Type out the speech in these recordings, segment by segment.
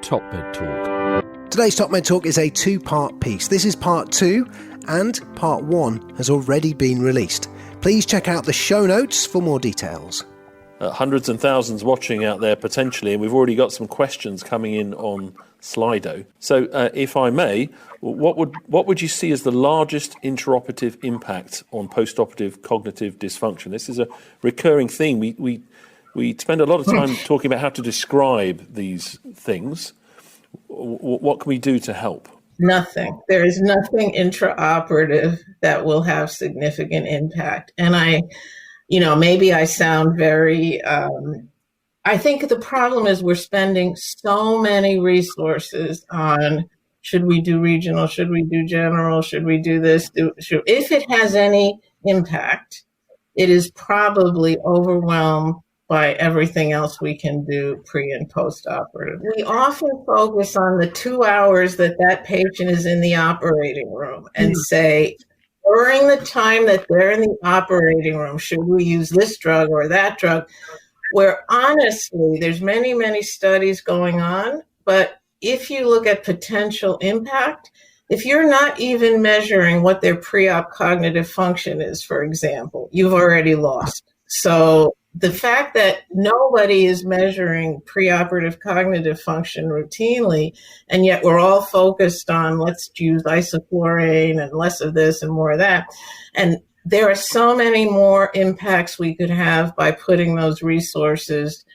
Top Med Talk. Today's Top Med Talk is a two-part piece. This is part 2, and part 1 has already been released. Please check out the show notes for more details. Hundreds and thousands watching out there potentially, and we've already got some questions coming in on Slido. So, if I may, what would you see as the largest intraoperative impact on post-operative cognitive dysfunction? This is a recurring theme. We spend a lot of time talking about how to describe these things. What can we do to help? Nothing. There is nothing intraoperative that will have significant impact. And maybe I sound very, I think the problem is we're spending so many resources on, should we do regional, should we do general, should we do this? If it has any impact, it is probably overwhelmed by everything else we can do pre and post-operative. We often focus on the 2 hours that patient is in the operating room and say, during the time that they're in the operating room, should we use this drug or that drug? Where honestly, there's many, many studies going on, but if you look at potential impact, if you're not even measuring what their pre-op cognitive function is, for example, you've already lost. So the fact that nobody is measuring preoperative cognitive function routinely, and yet we're all focused on let's use isoflurane and less of this and more of that. And there are so many more impacts we could have by putting those resources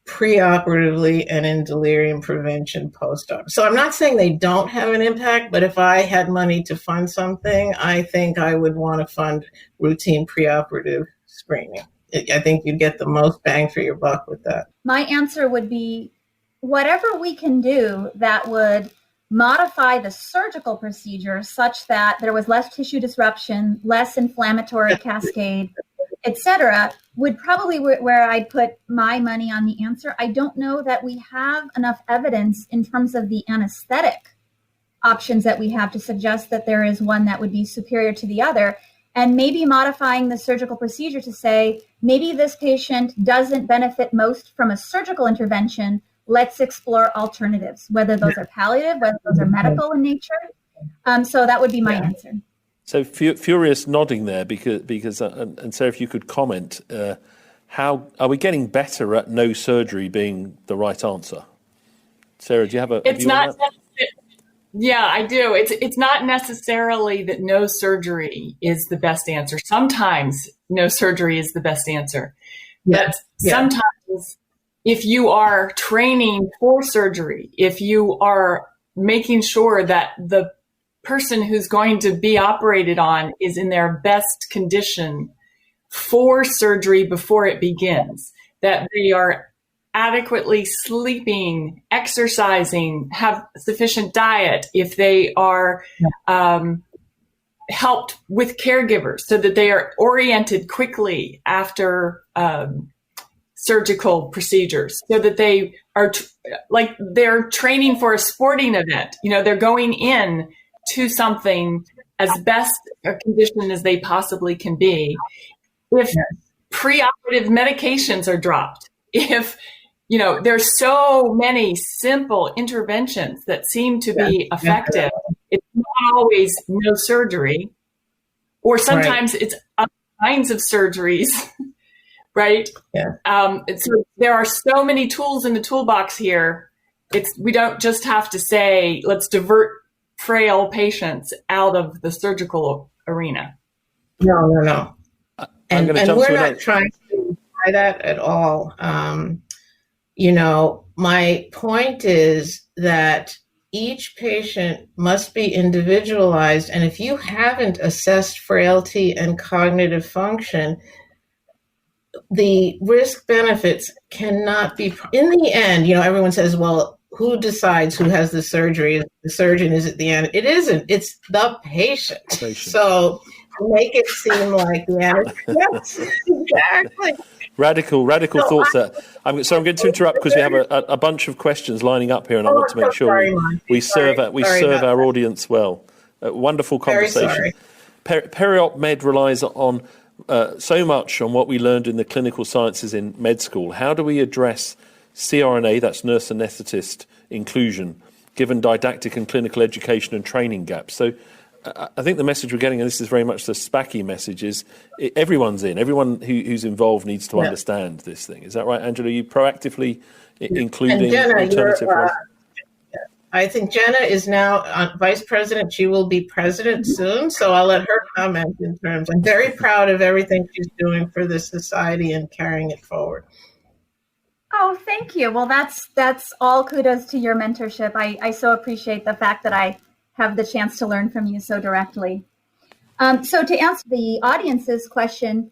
preoperatively and in delirium prevention post-op. So I'm not saying they don't have an impact, but if I had money to fund something, I think I would want to fund routine preoperative screening. I think you'd get the most bang for your buck with that. My answer would be whatever we can do that would modify the surgical procedure such that there was less tissue disruption, less inflammatory cascade, etc., would probably where I'd put my money on the answer. I don't know that we have enough evidence in terms of the anesthetic options that we have to suggest that there is one that would be superior to the other. And maybe modifying the surgical procedure to say, maybe this patient doesn't benefit most from a surgical intervention. Let's explore alternatives, whether those are palliative, whether those are medical in nature. So that would be my answer. So furious nodding there, because and Sarah, if you could comment, how are we getting better at no surgery being the right answer? Sarah, do you have a view on that? Yeah, I do. It's not necessarily that no surgery is the best answer. Sometimes no surgery is the best answer. But sometimes if you are training for surgery, if you are making sure that the person who's going to be operated on is in their best condition for surgery before it begins, that they are adequately sleeping, exercising, have sufficient diet, if they are helped with caregivers so that they are oriented quickly after surgical procedures, so that they are they're training for a sporting event. They're going in to something as best a condition as they possibly can be. If preoperative medications are dropped, if there's so many simple interventions that seem to be effective. It's not always no surgery, or sometimes it's other kinds of surgeries, right? Yeah. So there are so many tools in the toolbox here. We don't just have to say, let's divert frail patients out of the surgical arena. No. And we're not trying to try that at all. My point is that each patient must be individualized. And if you haven't assessed frailty and cognitive function, the risk benefits cannot be, in the end, everyone says, well, who decides who has the surgery? The surgeon is at the end. It isn't. It's the patient. So make it seem like the anesthesia. Yes, exactly. Radical thoughts there. I'm going to interrupt because we have a bunch of questions lining up here, and I want to make sure we serve our audience well. Wonderful conversation. PeriopMed relies on so much on what we learned in the clinical sciences in med school. How do we address CRNA, that's nurse anaesthetist inclusion, given didactic and clinical education and training gaps. So I think the message we're getting, and this is very much the SPACI message, is everyone's in. Everyone who's involved needs to understand this thing. Is that right, Angela? Are you proactively including Jeanna, alternative ways? I think Jeanna is now vice president. She will be president soon, so I'll let her comment in terms. I'm very proud of everything she's doing for the society and carrying it forward. Oh, thank you. Well, that's all kudos to your mentorship. I so appreciate the fact that I have the chance to learn from you so directly. So to answer the audience's question,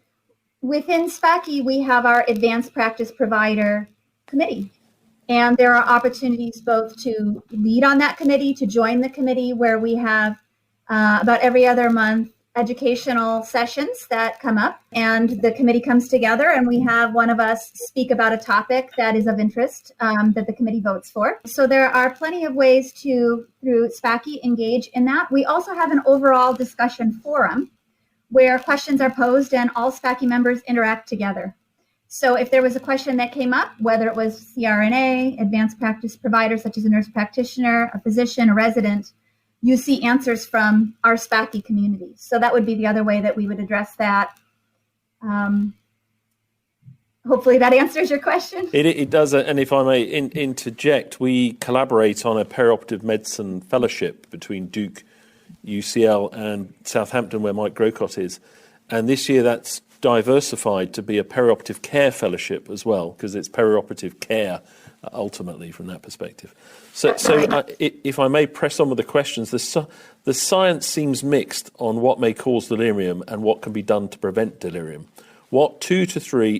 within SPACI, we have our Advanced Practice Provider Committee. And there are opportunities both to lead on that committee, to join the committee, where we have about every other month educational sessions that come up, and the committee comes together and we have one of us speak about a topic that is of interest that the committee votes for. So there are plenty of ways to, through SPACI, engage in that. We also have an overall discussion forum where questions are posed and all SPACI members interact together. So if there was a question that came up, whether it was CRNA, advanced practice provider, such as a nurse practitioner, a physician, a resident, you see answers from our SPACI community. So that would be the other way that we would address that. Hopefully that answers your question. It does, and if I may interject, we collaborate on a perioperative medicine fellowship between Duke, UCL, and Southampton, where Mike Grocott is. And this year that's diversified to be a perioperative care fellowship as well, because it's perioperative care ultimately from that perspective. So if I may press on with the questions, the science seems mixed on what may cause delirium and what can be done to prevent delirium. What 2 to 3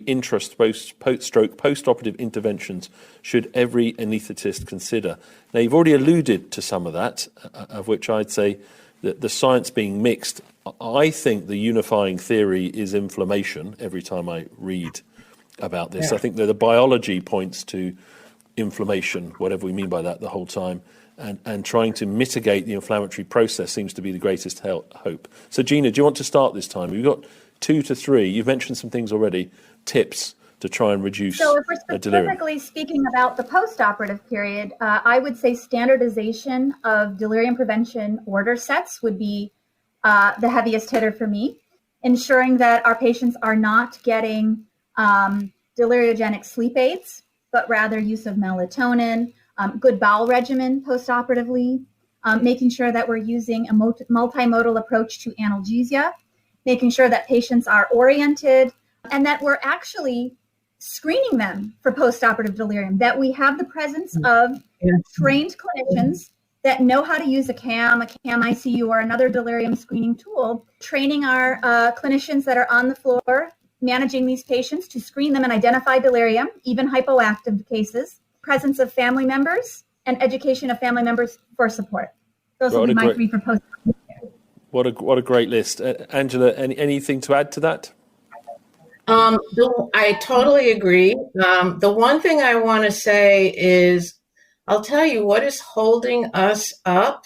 post-stroke post-operative interventions should every anaesthetist consider? Now, you've already alluded to some of that, of which I'd say that the science being mixed. I think the unifying theory is inflammation every time I read about this. I think that the biology points to inflammation, whatever we mean by that, the whole time, and trying to mitigate the inflammatory process seems to be the greatest hope. So, Jeanna, do you want to start this time? We've got 2 to 3. You've mentioned some things already, tips to try and reduce delirium. So if we're specifically speaking about the post-operative period, I would say standardization of delirium prevention order sets would be the heaviest hitter for me, ensuring that our patients are not getting deliriogenic sleep aids, but rather use of melatonin, good bowel regimen post-operatively, making sure that we're using a multimodal approach to analgesia, making sure that patients are oriented, and that we're actually screening them for post-operative delirium, that we have the presence of trained clinicians that know how to use a CAM ICU, or another delirium screening tool, training our clinicians that are on the floor managing these patients to screen them and identify delirium, even hypoactive cases, presence of family members, and education of family members for support. Those will be my 3 for post-operative care. What a great list. Angela, anything to add to that? I totally agree. The one thing I want to say is, I'll tell you what is holding us up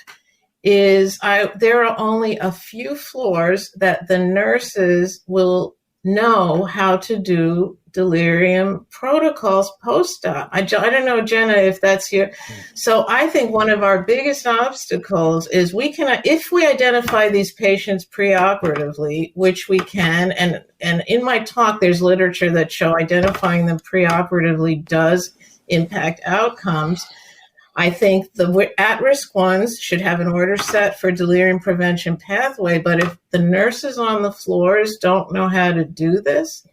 is there are only a few floors that the nurses will know how to do delirium protocols post-op. I don't know, Jeanna, if that's your. So I think one of our biggest obstacles is if we identify these patients preoperatively, which we can, and in my talk, there's literature that show identifying them preoperatively does impact outcomes. I think the at-risk ones should have an order set for delirium prevention pathway, but if the nurses on the floors don't know how to do this,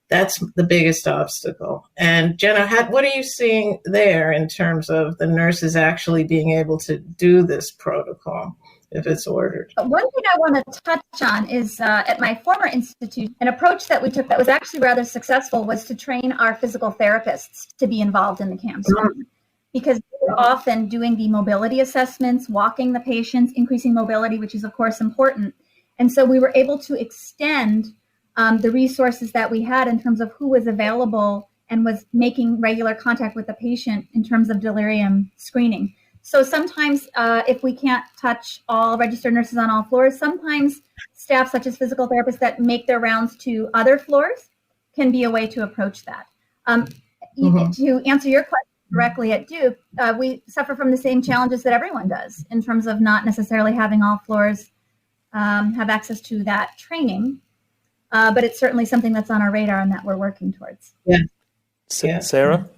that's the biggest obstacle. And Jeanna, what are you seeing there in terms of the nurses actually being able to do this protocol if it's ordered? One thing I want to touch on is at my former institute, an approach that we took that was actually rather successful was to train our physical therapists to be involved in the CAMS. Because they're often doing the mobility assessments, walking the patients, increasing mobility, which is, of course, important. And so we were able to extend the resources that we had in terms of who was available and was making regular contact with the patient in terms of delirium screening. So sometimes if we can't touch all registered nurses on all floors, sometimes staff such as physical therapists that make their rounds to other floors can be a way to approach that. to answer your question directly at Duke, we suffer from the same challenges that everyone does in terms of not necessarily having all floors have access to that training. But it's certainly something that's on our radar and that we're working towards. Yeah. Sarah?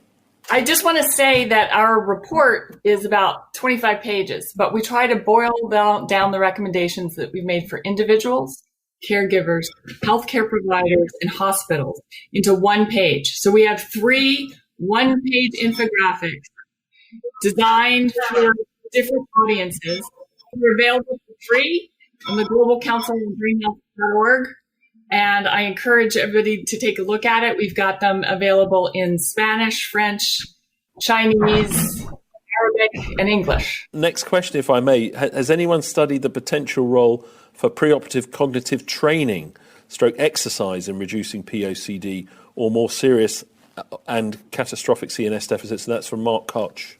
I just want to say that our report is about 25 pages, but we try to boil down the recommendations that we've made for individuals, caregivers, healthcare providers, and hospitals into one page. So we have 3 one-page infographics designed for different audiences. They're available for free on the Global Council on Brain Health.org. And I encourage everybody to take a look at it. We've got them available in Spanish, French, Chinese, Arabic, and English. Next question, if I may. Has anyone studied the potential role for preoperative cognitive training, stroke exercise in reducing POCD or more serious and catastrophic CNS deficits? And that's from Mark Koch.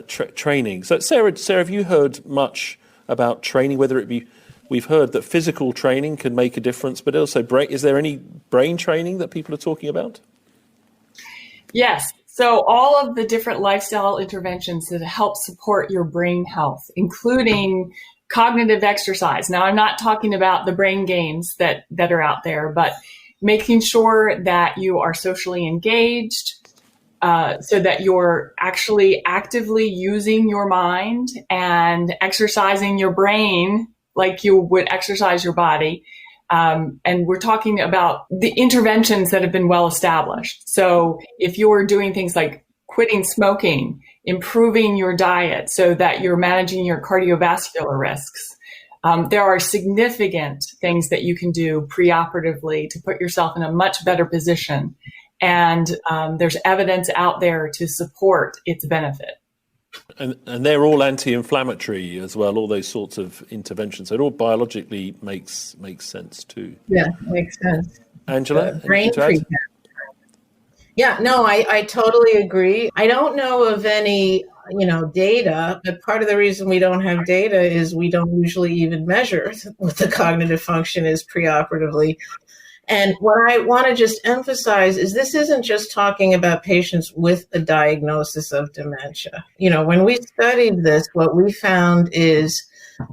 Training. So, Sarah, have you heard much about training, whether it be... We've heard that physical training can make a difference, but also is there any brain training that people are talking about? Yes. So all of the different lifestyle interventions that help support your brain health, including cognitive exercise. Now, I'm not talking about the brain games that are out there, but making sure that you are socially engaged, so that you're actually actively using your mind and exercising your brain like you would exercise your body. And we're talking about the interventions that have been well established. So if you're doing things like quitting smoking, improving your diet so that you're managing your cardiovascular risks, there are significant things that you can do preoperatively to put yourself in a much better position. And there's evidence out there to support its benefit. And they're all anti-inflammatory as well, all those sorts of interventions. So it all biologically makes sense too. Yeah, makes sense. Angela? Brain treatment. Yeah, no, I totally agree. I don't know of any, data, but part of the reason we don't have data is we don't usually even measure what the cognitive function is preoperatively. And what I want to just emphasize is this isn't just talking about patients with a diagnosis of dementia. When we studied this, what we found is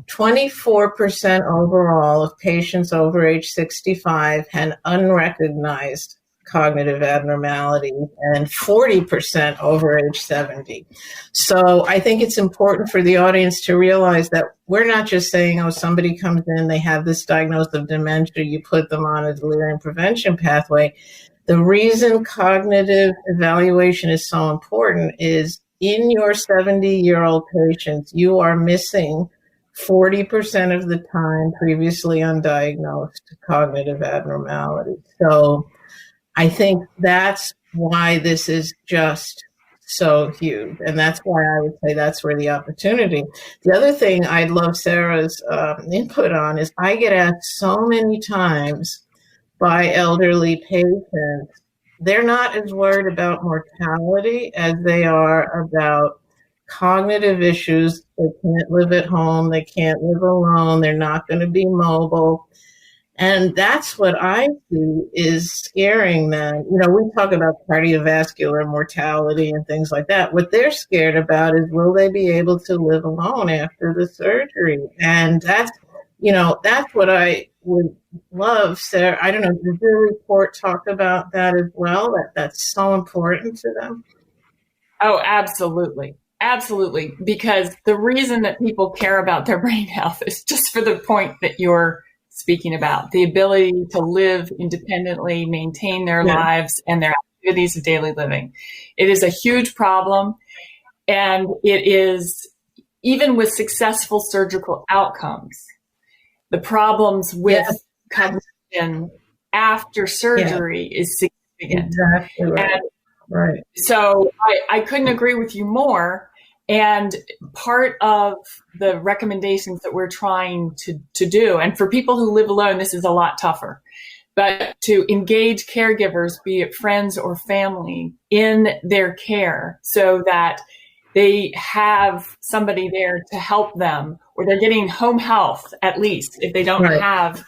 24% overall of patients over age 65 had unrecognized cognitive abnormalities and 40% over age 70. So I think it's important for the audience to realize that we're not just saying, somebody comes in, they have this diagnosis of dementia, you put them on a delirium prevention pathway. The reason cognitive evaluation is so important is in your 70-year-old patients, you are missing 40% of the time previously undiagnosed cognitive abnormality. So I think that's why this is just so huge. And that's why I would say that's where the opportunity. The other thing I'd love Sarah's input on is I get asked so many times by elderly patients, they're not as worried about mortality as they are about cognitive issues. They can't live at home. They can't live alone. They're not going to be mobile. And that's what I see is scaring them. We talk about cardiovascular mortality and things like that. What they're scared about is, will they be able to live alone after the surgery? And that's what I would love, Sarah. I don't know, does your report talk about that as well? That's so important to them? Oh, absolutely. Absolutely. Because the reason that people care about their brain health is just for the point that you're speaking about, the ability to live independently, maintain their lives and their activities of daily living. It is a huge problem. And it is, even with successful surgical outcomes, the problems with cognition after surgery is significant. Exactly right. And right. So I couldn't agree with you more. And part of the recommendations that we're trying to do, and for people who live alone, this is a lot tougher, but to engage caregivers, be it friends or family, in their care so that they have somebody there to help them, or they're getting home health, at least, if they don't have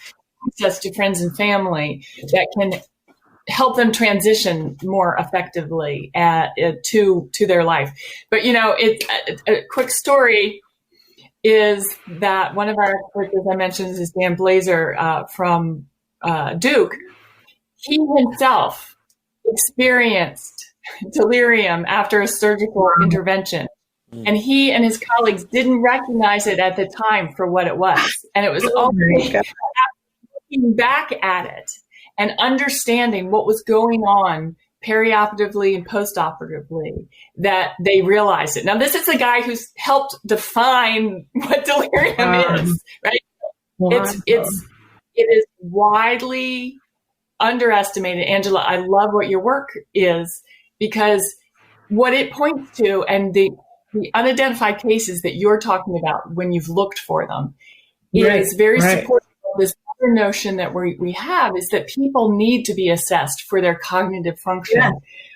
access to friends and family that can help them transition more effectively to their life. But, a quick story is that one of our experts, as I mentioned, is Dan Blazer from Duke. He himself experienced delirium after a surgical intervention. And he and his colleagues didn't recognize it at the time for what it was. And it was only looking back at it and understanding what was going on perioperatively and postoperatively that they realized it. Now, this is a guy who's helped define what delirium is, right? It is widely underestimated. Angela, I love what your work is, because what it points to, and the unidentified cases that you're talking about when you've looked for them, is very supportive of this other notion that we have, is that people need to be assessed for their cognitive function,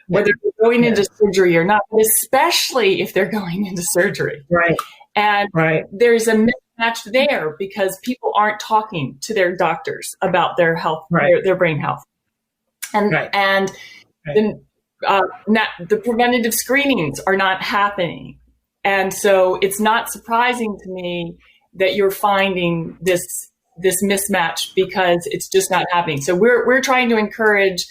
whether they're going into surgery or not, but especially if they're going into surgery. Right. And there's a mismatch there because people aren't talking to their doctors about their health, their brain health. And then the preventative screenings are not happening. And so it's not surprising to me that you're finding this mismatch, because it's just not happening. So we're trying to encourage,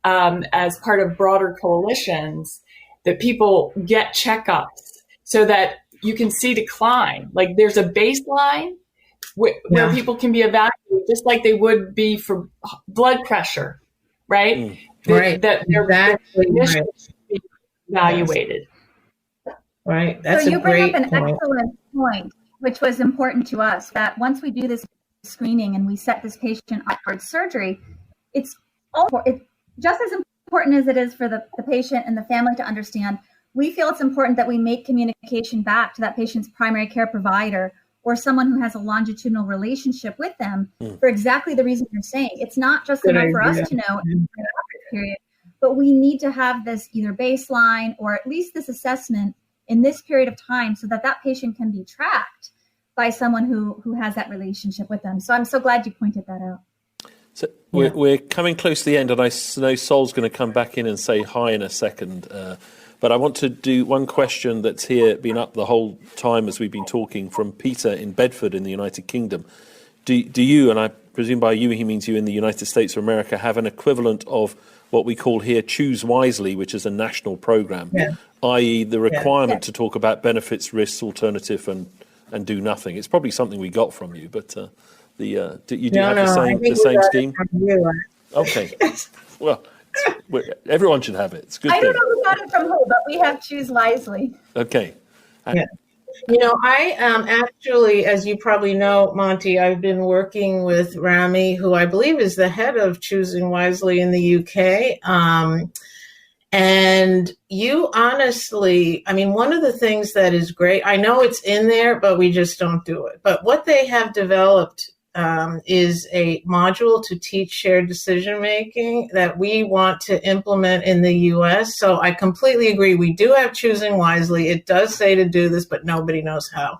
as part of broader coalitions, that people get checkups so that you can see decline. Like there's a baseline where people can be evaluated just like they would be for blood pressure, right? That their condition should be evaluated. Right. That's so you a bring great up an excellent point, which was important to us, that once we do this screening and we set this patient up for surgery, it's just as important as it is for the patient and the family to understand. We feel it's important that we make communication back to that patient's primary care provider or someone who has a longitudinal relationship with them for exactly the reason you're saying. It's not just enough for us to know in the period, but we need to have this either baseline or at least this assessment in this period of time so that that patient can be tracked by someone who has that relationship with them. So I'm so glad you pointed that out. So we're coming close to the end, and I know Sol's going to come back in and say hi in a second. But I want to do one question that's here, been up the whole time as we've been talking, from Peter in Bedford in the United Kingdom. Do you, and I presume by you he means you in the United States of America, have an equivalent of what we call here Choose Wisely, which is a national program, i.e. the requirement to talk about benefits, risks, alternative, and do nothing? It's probably something we got from you, but do you have the same scheme? Okay. Well, everyone should have it. It's a good. I don't know who got it from who, but we have Choose Wisely. Okay. I actually, as you probably know, Monty, I've been working with Rami, who I believe is the head of Choosing Wisely in the UK. And you honestly, one of the things that is great, I know it's in there, but we just don't do it. But what they have developed is a module to teach shared decision-making that we want to implement in the U.S. So I completely agree. We do have Choosing Wisely. It does say to do this, but nobody knows how.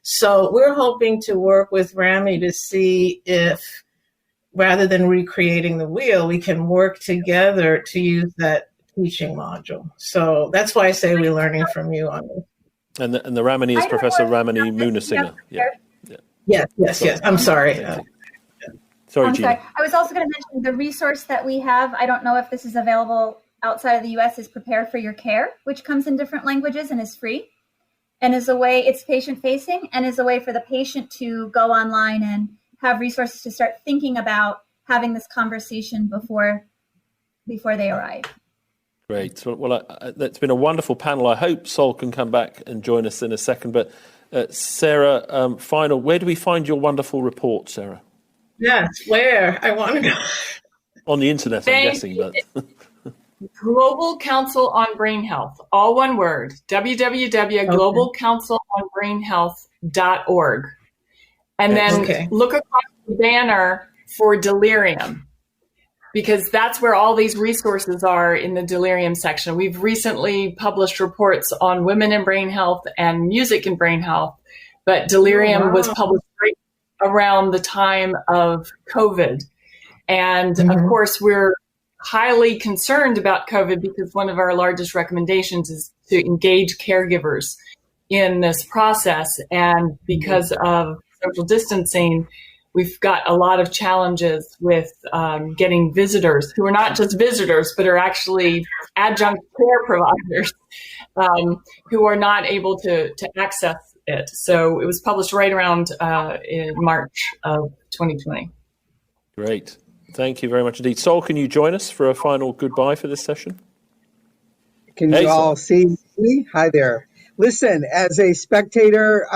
So we're hoping to work with Rami to see if, rather than recreating the wheel, we can work together to use that teaching module. So that's why I say we're learning from you on this. And the Ramani is Professor Ramani Munasinger. Yes. I'm sorry. Sorry, I'm Jeanna. sorry. I was also going to mention the resource that we have. I don't know if this is available outside of the U.S. is Prepare for Your Care, which comes in different languages and is free, and is a way, it's patient facing, and is a way for the patient to go online and have resources to start thinking about having this conversation before they arrive. Great. Well, that's been a wonderful panel. I hope Sol can come back and join us in a second. But Sarah, final, where do we find your wonderful report, Sarah? Yes, where? I want to go. On the internet, I'm guessing. But Global Council on Brain Health, all one word, www.globalcouncilonbrainhealth.org. And then look across the banner for delirium, because that's where all these resources are in the delirium section. We've recently published reports on women in brain health and music in brain health, but delirium was published right around the time of COVID. And of course, we're highly concerned about COVID because one of our largest recommendations is to engage caregivers in this process. And because of social distancing, we've got a lot of challenges with getting visitors who are not just visitors, but are actually adjunct care providers who are not able to access it. So it was published right around in March of 2020. Great. Thank you very much indeed. Sol, can you join us for a final goodbye for this session? Can you all see me? Hi there. Listen, as a spectator,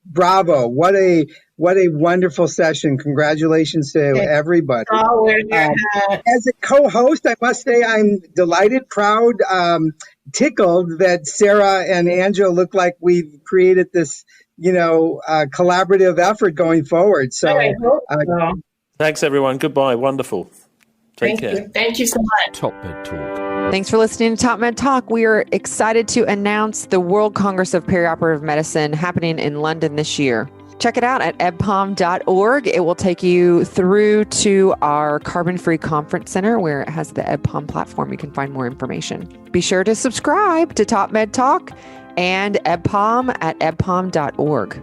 bravo. What a wonderful session. Congratulations to everybody. As a co-host, I must say I'm delighted, proud, tickled that Sarah and Angela look like we've created this, collaborative effort going forward. So, thanks, everyone. Goodbye. Wonderful. Take care. Thank you so much. Top Med Talk. Thanks for listening to Top Med Talk. We are excited to announce the World Congress of Perioperative Medicine happening in London this year. Check it out at ebpom.org. It will take you through to our carbon-free conference center where it has the EBPOM platform. You can find more information. Be sure to subscribe to Top Med Talk and EBPOM at ebpom.org.